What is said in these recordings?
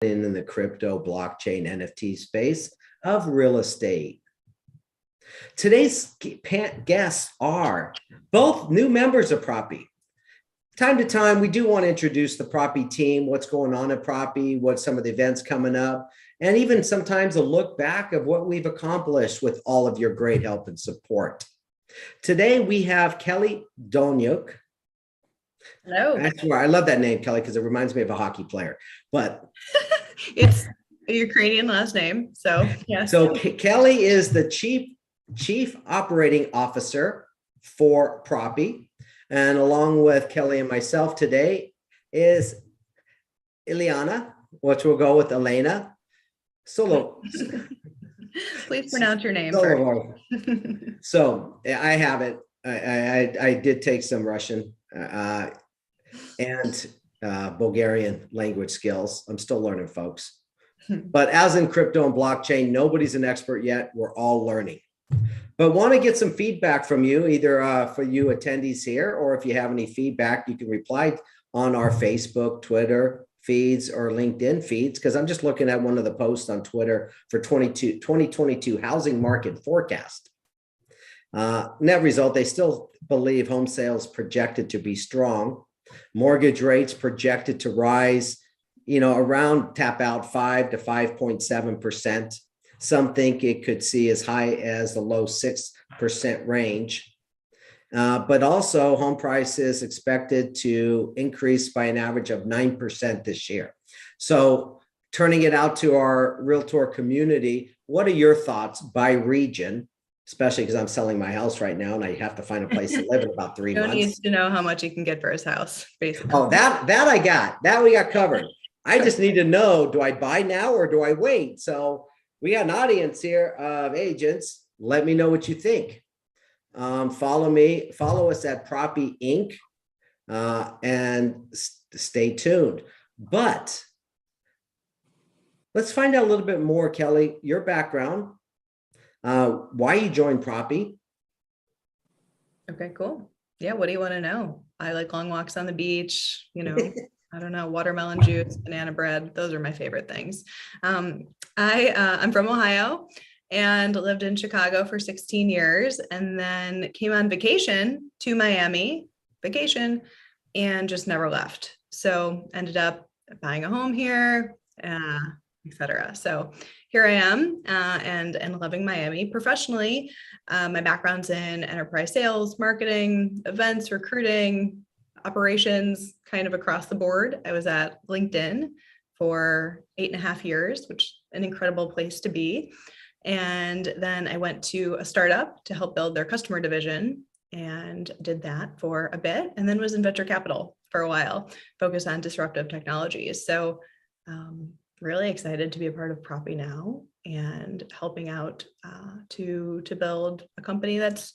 in the crypto, blockchain, NFT space of real estate. Today's guests are both new members of Propy. Time to time, we do want to introduce the Propy team, what's going on at Propy, what some of the events coming up, and even sometimes a look back of what we've accomplished with all of your great help and support. Today, we have Kelly Dolyniuk. Hello. I love that name, Kelly, because it reminds me of a hockey player. But it's a Ukrainian last name, so yes. So Kelly is the chief operating officer for Propy, and along with Kelly and myself today is Elena, which we'll go with Elena Solovyov. Please pronounce your name first. So I have it. I did take some Russian and Bulgarian language skills. I'm still learning, folks. But as in crypto and blockchain, nobody's an expert yet. We're all learning. But want to get some feedback from you, either for you attendees here, or if you have any feedback, you can reply on our Facebook, Twitter feeds, or LinkedIn feeds, because I'm just looking at one of the posts on Twitter for 2022 housing market forecast. Net result, they still believe home sales projected to be strong. Mortgage rates projected to rise, around tap out 5 to 5.7%. Some think it could see as high as the low 6% range. But also home prices expected to increase by an average of 9% this year. So turning it out to our realtor community, what are your thoughts by region? Especially because I'm selling my house right now and I have to find a place to live in about 3 months. He needs to know how much he can get for his house, basically. Oh, that I got. That we got covered. I just need to know, do I buy now or do I wait? So we got an audience here of agents. Let me know what you think. Follow us at Propy Inc. And stay tuned. But let's find out a little bit more, Kelly, your background. Why you joined Propy? Okay, cool. Yeah, what do you want to know? I like long walks on the beach, I don't know, watermelon juice, banana bread. Those are my favorite things. I'm from Ohio and lived in Chicago for 16 years and then came on vacation to Miami, and just never left. So ended up buying a home here, etc. So here I am and loving Miami. Professionally, my background's in enterprise sales, marketing, events, recruiting, operations, kind of across the board. I was at LinkedIn for 8.5 years, which is an incredible place to be. And then I went to a startup to help build their customer division and did that for a bit, and then was in venture capital for a while, focused on disruptive technologies. So really excited to be a part of Propy now and helping out to build a company that's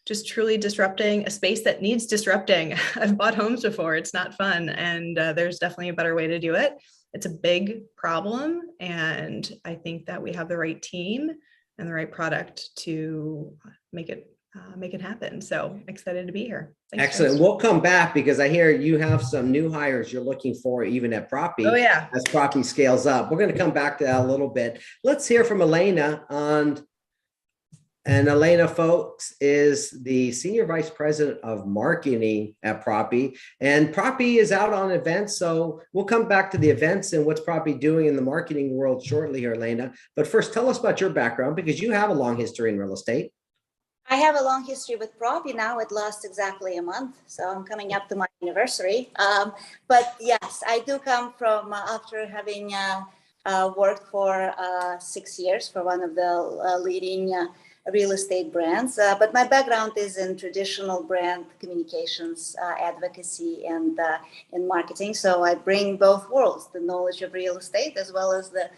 just truly disrupting a space that needs disrupting. I've bought homes before. It's not fun. And there's definitely a better way to do it. It's a big problem. And I think that we have the right team and the right product to make it happen. So excited to be here. Thanks, excellent. guys. We'll come back because I hear you have some new hires you're looking for even at Propy. Oh, yeah. As Propy scales up. We're going to come back to that a little bit. Let's hear from Elena and Elena, folks, is the Senior Vice President of Marketing at Propy. And Propy is out on events, so we'll come back to the events and what's Propy doing in the marketing world shortly here, Elena. But first, tell us about your background, because you have a long history in real estate. I have a long history with Propy now. It lasts exactly a month, so I'm coming up to my anniversary. But yes, I do come from, after having worked for 6 years for one of the leading real estate brands, but my background is in traditional brand communications, advocacy, and in marketing. So I bring both worlds, the knowledge of real estate as well as the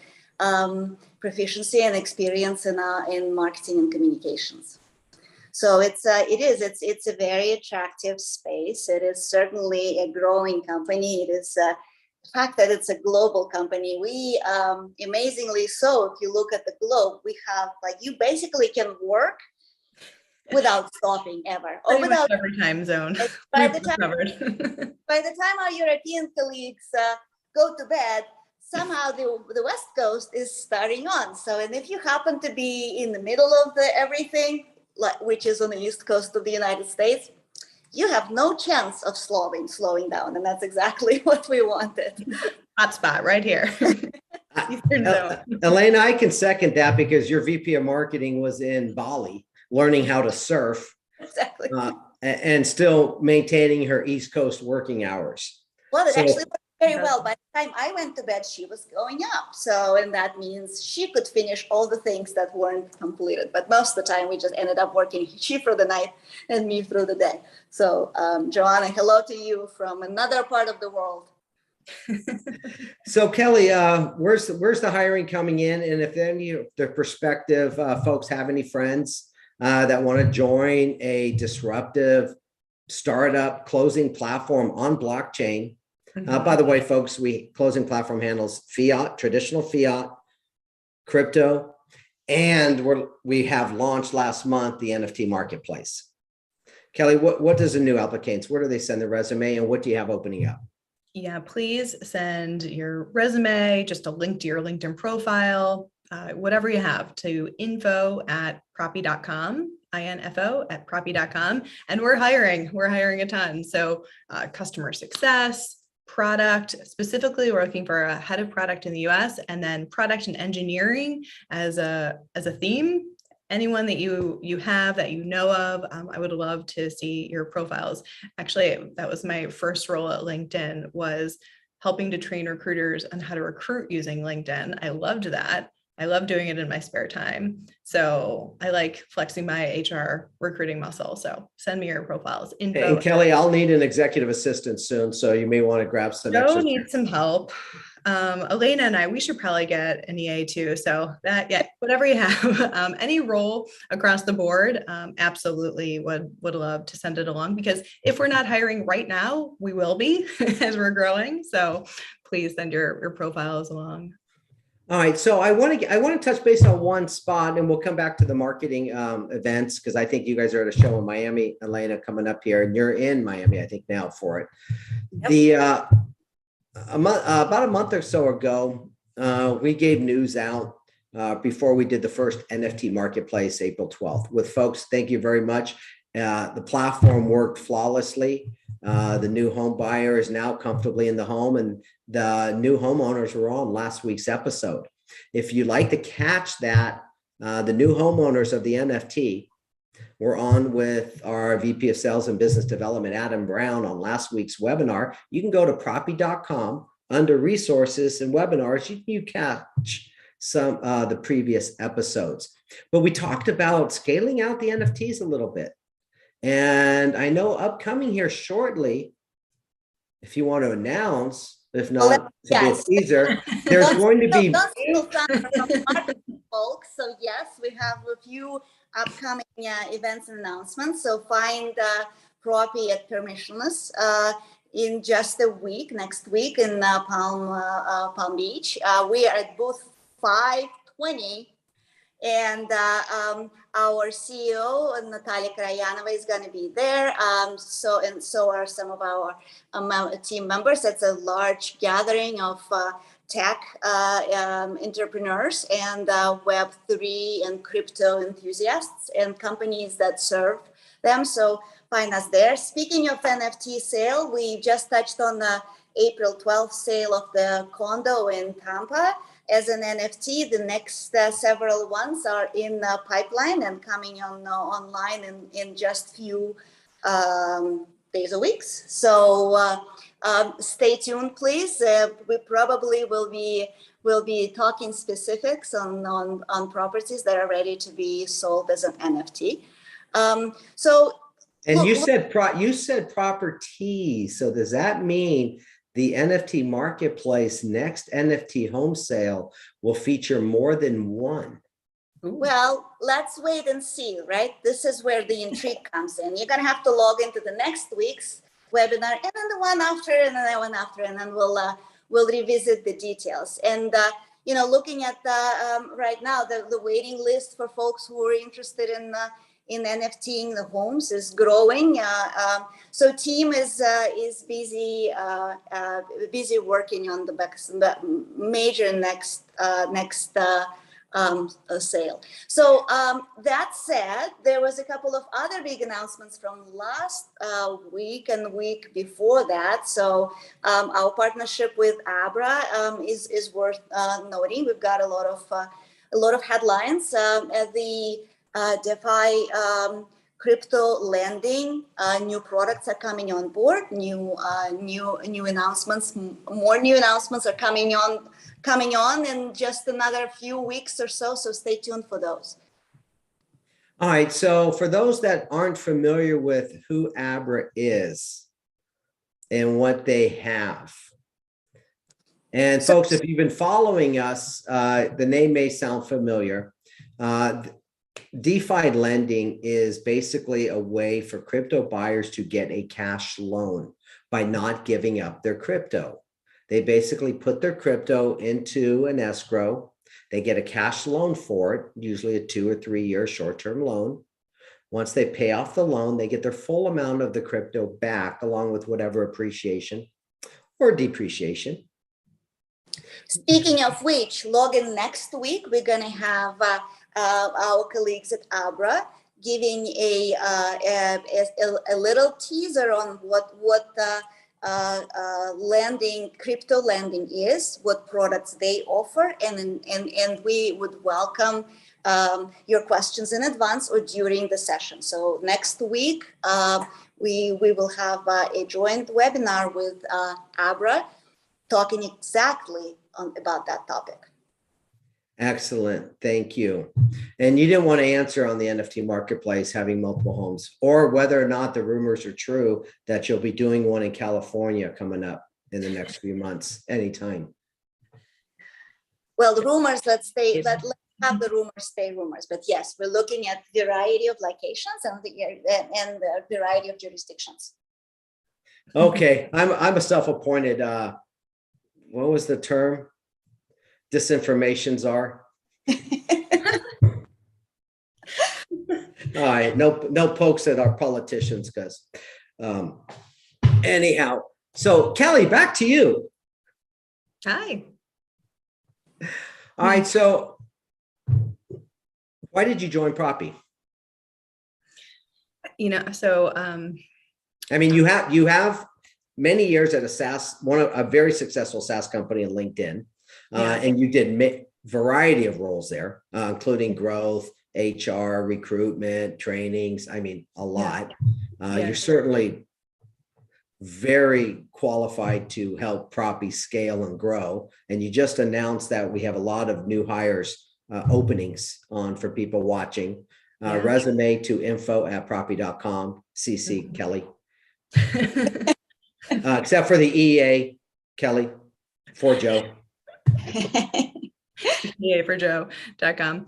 proficiency and experience in marketing and communications. So it's a very attractive space. It is certainly a growing company. It is the fact that it's a global company. We amazingly so, if you look at the globe, we have, like, you basically can work without stopping ever, or without every time zone. By the time our European colleagues go to bed, somehow the West Coast is starting on. So, and if you happen to be in the middle of the everything, which is on the East Coast of the United States, you have no chance of slowing down. And that's exactly what we wanted. Hotspot right here. Elena, I can second that because your VP of marketing was in Bali learning how to surf. Exactly. And still maintaining her East Coast working hours. Well, it actually worked very well. By the time I went to bed, she was going up. So, and that means she could finish all the things that weren't completed. But most of the time, we just ended up working, she through the night and me through the day. So, Joanna, hello to you from another part of the world. So, Kelly, where's the hiring coming in? And if any of the prospective folks have any friends that want to join a disruptive startup closing platform on blockchain. By the way, folks, closing platform handles fiat, traditional fiat, crypto, and we have launched last month the NFT marketplace. Kelly, what does the new applicants, where do they send their resume and what do you have opening up? Yeah, please send your resume, just a link to your LinkedIn profile, whatever you have, to info@propy.com, info@propy.com. And we're hiring a ton. So customer success, product, specifically, we're looking for a head of product in the US, and then product and engineering as a theme. Anyone that you have that you know of, I would love to see your profiles. Actually, that was my first role at LinkedIn, was helping to train recruiters on how to recruit using LinkedIn. I loved that. I love doing it in my spare time. So I like flexing my HR recruiting muscle. So send me your profiles. Info. And Kelly, I'll need an executive assistant soon. So you may want to grab some extra. Need some help. Elena and I, we should probably get an EA too. So that, yeah, whatever you have, any role across the board, absolutely would love to send it along, because if we're not hiring right now, we will be as we're growing. So please send your profiles along. All right, so I want to touch base on one spot, and we'll come back to the marketing events, because I think you guys are at a show in Miami, Elena, coming up here, and you're in Miami, I think, now for it. Yep. About a month or so ago, we gave news out before we did the first NFT marketplace, April 12th. With folks, thank you very much. The platform worked flawlessly. The new home buyer is now comfortably in the home, and the new homeowners were on last week's episode. If you'd like to catch that, the new homeowners of the NFT were on with our VP of Sales and Business Development, Adam Brown, on last week's webinar. You can go to propy.com under resources and webinars. You catch some the previous episodes. But we talked about scaling out the NFTs a little bit. And I know upcoming here shortly, if you want to announce, if not, yes, be a teaser, there's going to be folks. So yes, we have a few upcoming events and announcements. So find Propy at Permissionless in just a week, next week in Palm Beach. We are at booth 520. And our CEO, Natalia Krayanova, is going to be there. So are some of our team members. It's a large gathering of tech entrepreneurs and Web3 and crypto enthusiasts and companies that serve them. So find us there. Speaking of NFT sale, we just touched on the April 12th sale of the condo in Tampa as an NFT. The next several ones are in the pipeline and coming on online in just few days or weeks. So stay tuned, please. We probably will be talking specifics on properties that are ready to be sold as an NFT. And you said properties. So does that mean the NFT marketplace next NFT home sale will feature more than one? Well, let's wait and see, right? This is where the intrigue comes in. You're going to have to log into the next week's webinar, and then the one after, and then the one after, and then we'll revisit the details. And looking at right now the waiting list for folks who are interested in NFTing the homes is growing. So team is busy working on the major next sale. So that said, there was a couple of other big announcements from last week and week before that. So our partnership with Abra is worth noting. We've got a lot of headlines. The DeFi crypto lending, new products are coming on board. New announcements. More new announcements are coming on in just another few weeks or so. So stay tuned for those. All right. So for those that aren't familiar with who Abra is and what they have, and folks, if you've been following us, the name may sound familiar. DeFi lending is basically a way for crypto buyers to get a cash loan by not giving up their crypto. They basically put their crypto into an escrow. They get a cash loan for it, usually a 2 or 3 year short-term loan. Once they pay off the loan, they get their full amount of the crypto back, along with whatever appreciation or depreciation. Speaking of which, log in next week. We're going to have our colleagues at Abra giving a little teaser on what crypto lending is, what products they offer, and we would welcome your questions in advance or during the session. So next week we will have a joint webinar with Abra talking exactly about that topic. Excellent. Thank you. And you didn't want to answer on the NFT marketplace having multiple homes, or whether or not the rumors are true that you'll be doing one in California coming up in the next few months, anytime. Well, the rumors, let's have the rumors stay rumors. But yes, we're looking at variety of locations and the variety of jurisdictions. Okay. I'm a self-appointed, what was the term? Disinformation czar. All right, no pokes at our politicians, because anyhow. So Kelly, back to you. Hi. All right, so why did you join Propy? I mean, you have many years at a SaaS, a very successful SaaS company in LinkedIn. And you did variety of roles there, including growth, HR, recruitment, trainings. I mean, a lot. You're certainly very qualified to help Propy scale and grow. And you just announced that we have a lot of new hires openings on for people watching. Resume to info@propy.com, CC Kelly. Except for the EA, Kelly, for Joe. Yay for Joe.com.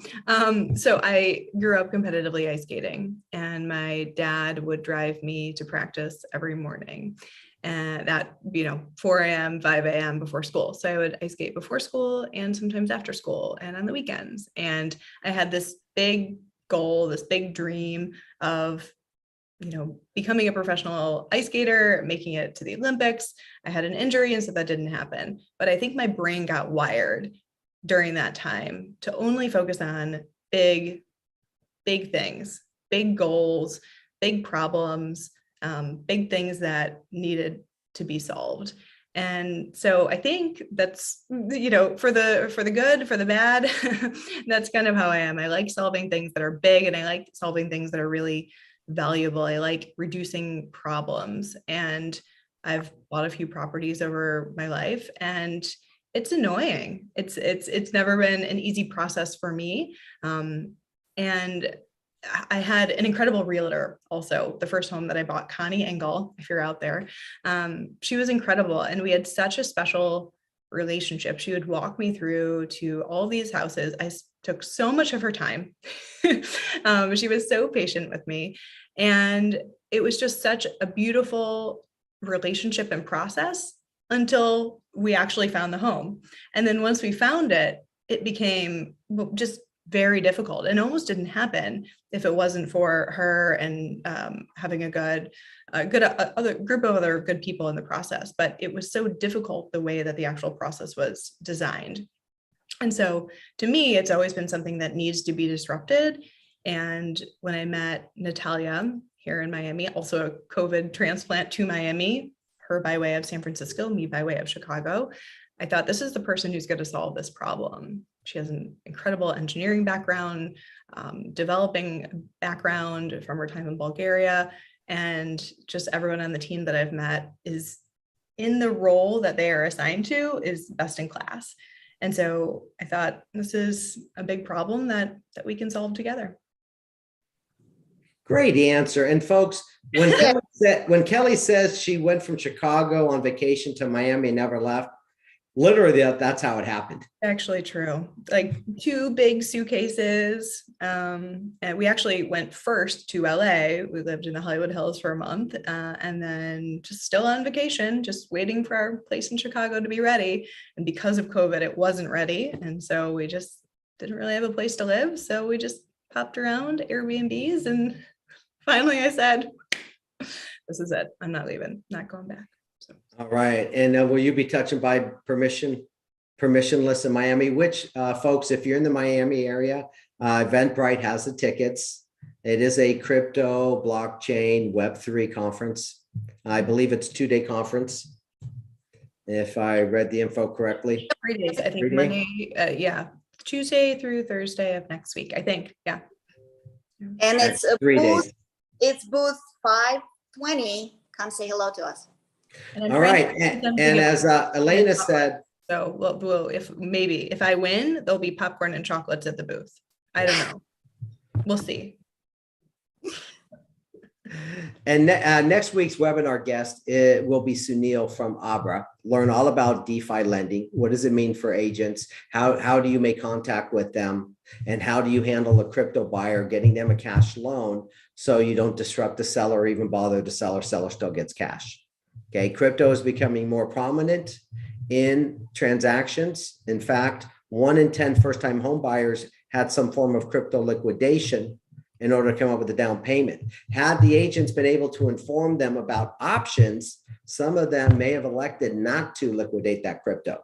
So I grew up competitively ice skating, and my dad would drive me to practice every morning, and at 4 a.m., 5 a.m. before school. So I would ice skate before school and sometimes after school and on the weekends. And I had this big goal, this big dream of becoming a professional ice skater, making it to the Olympics. I had an injury, and so that didn't happen. But I think my brain got wired during that time to only focus on big things, big goals, big problems, big things that needed to be solved. And so I think that's, for the good, for the bad, that's kind of how I am. I like solving things that are big, and I like solving things that are really valuable. I like reducing problems, and I've bought a few properties over my life, and it's annoying. It's never been an easy process for me. And I had an incredible realtor also. The first home that I bought, Connie Engel, if you're out there, she was incredible. And we had such a special relationship. She would walk me through to all these houses. I took so much of her time. She was so patient with me. And it was just such a beautiful relationship and process until we actually found the home. And then once we found it, it became just very difficult and almost didn't happen if it wasn't for her and having a good other group of other good people in the process. But it was so difficult the way that the actual process was designed. And so to me, it's always been something that needs to be disrupted. And when I met Natalia here in Miami, also a COVID transplant to Miami, her by way of San Francisco, me by way of Chicago, I thought this is the person who's going to solve this problem. She has an incredible engineering background, developing background from her time in Bulgaria, and just everyone on the team that I've met is in the role that they are assigned to is best in class. And so I thought this is a big problem that we can solve together. Great answer. And folks, when Kelly says she went from Chicago on vacation to Miami and never left, literally that's how it happened. Actually true. Like 2 big suitcases. And we actually went first to LA. We lived in the Hollywood Hills for a month, and then just still on vacation, just waiting for our place in Chicago to be ready. And because of COVID, it wasn't ready. And so we just didn't really have a place to live. So we just popped around Airbnbs, and finally I said, this is it. I'm not leaving, not going back. So. All right. And will you be touching by permissionless in Miami, which folks, if you're in the Miami area, Eventbrite has the tickets. It is a crypto, blockchain, Web3 conference. I believe it's a 2-day conference, if I read the info correctly. 3 days, I think. Monday, Tuesday through Thursday of next week, I think. Yeah. And it's a 3 booth. days. It's booth 520. Come say hello to us. And all right. And as Elena said, so we'll if I win, there'll be popcorn and chocolates at the booth. I don't know. We'll see. And next week's webinar guest will be Sunil from Abra. Learn all about DeFi lending. What does it mean for agents? How do you make contact with them? And how do you handle a crypto buyer, getting them a cash loan so you don't disrupt the seller or even bother the seller? Seller still gets cash. Okay, crypto is becoming more prominent in transactions. In fact, 1 in 10 first-time home buyers had some form of crypto liquidation in order to come up with a down payment. Had the agents been able to inform them about options, some of them may have elected not to liquidate that crypto.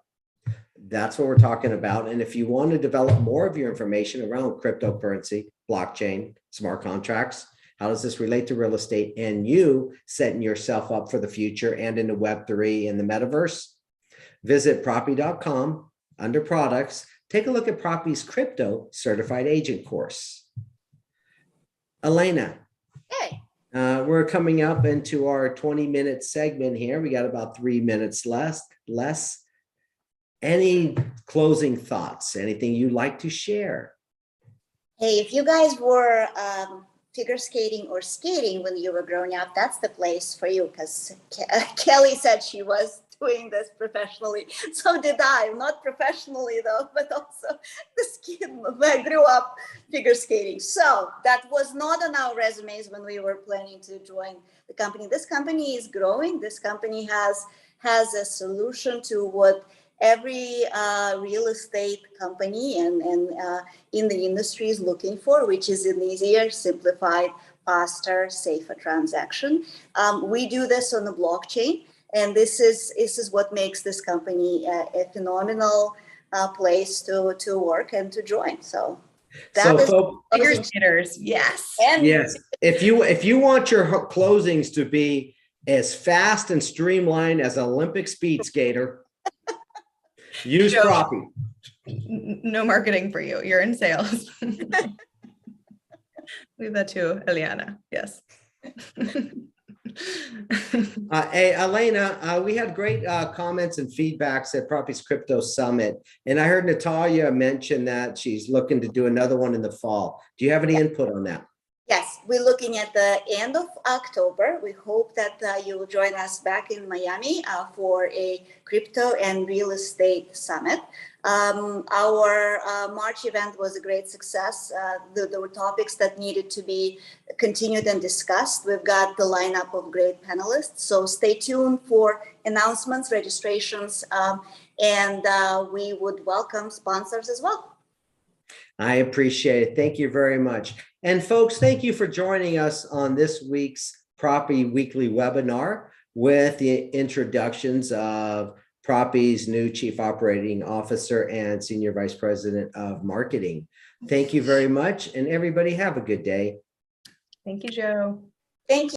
That's what we're talking about. And if you want to develop more of your information around cryptocurrency, blockchain, smart contracts, how does this relate to real estate and you setting yourself up for the future and into Web3 and the metaverse? Visit propy.com under products. Take a look at Propy's crypto certified agent course. Elena, Hey. We're coming up into our 20-minute segment here. We got about 3 minutes less. Any closing thoughts? Anything you'd like to share? Hey, if you guys were figure skating or skating when you were growing up, that's the place for you, because Kelly said she was doing this professionally. So did I, not professionally though, but also the skin. I grew up figure skating. So that was not on our resumes when we were planning to join the company. This company is growing. This company has a solution to what every real estate company and in the industry is looking for, which is an easier, simplified, faster, safer transaction. We do this on the blockchain, and this is what makes this company a phenomenal place to work and to join. So that is figure skaters, yes. And yes. If you want your closings to be as fast and streamlined as an Olympic speed skater, use Propy. No marketing for you. You're in sales. Leave that to Elena. Yes. Hey, Elena, we had great comments and feedbacks at Propy's Crypto Summit. And I heard Natalia mention that she's looking to do another one in the fall. Do you have any input on that? Yes, we're looking at the end of October. We hope that you will join us back in Miami for a crypto and real estate summit. Our March event was a great success. There were topics that needed to be continued and discussed. We've got the lineup of great panelists, so stay tuned for announcements, registrations, and we would welcome sponsors as well. I appreciate it. Thank you very much. And folks, thank you for joining us on this week's Propy Weekly Webinar with the introductions of Propy's new Chief Operating Officer and Senior Vice President of Marketing. Thank you very much, and everybody have a good day. Thank you, Joe. Thank you.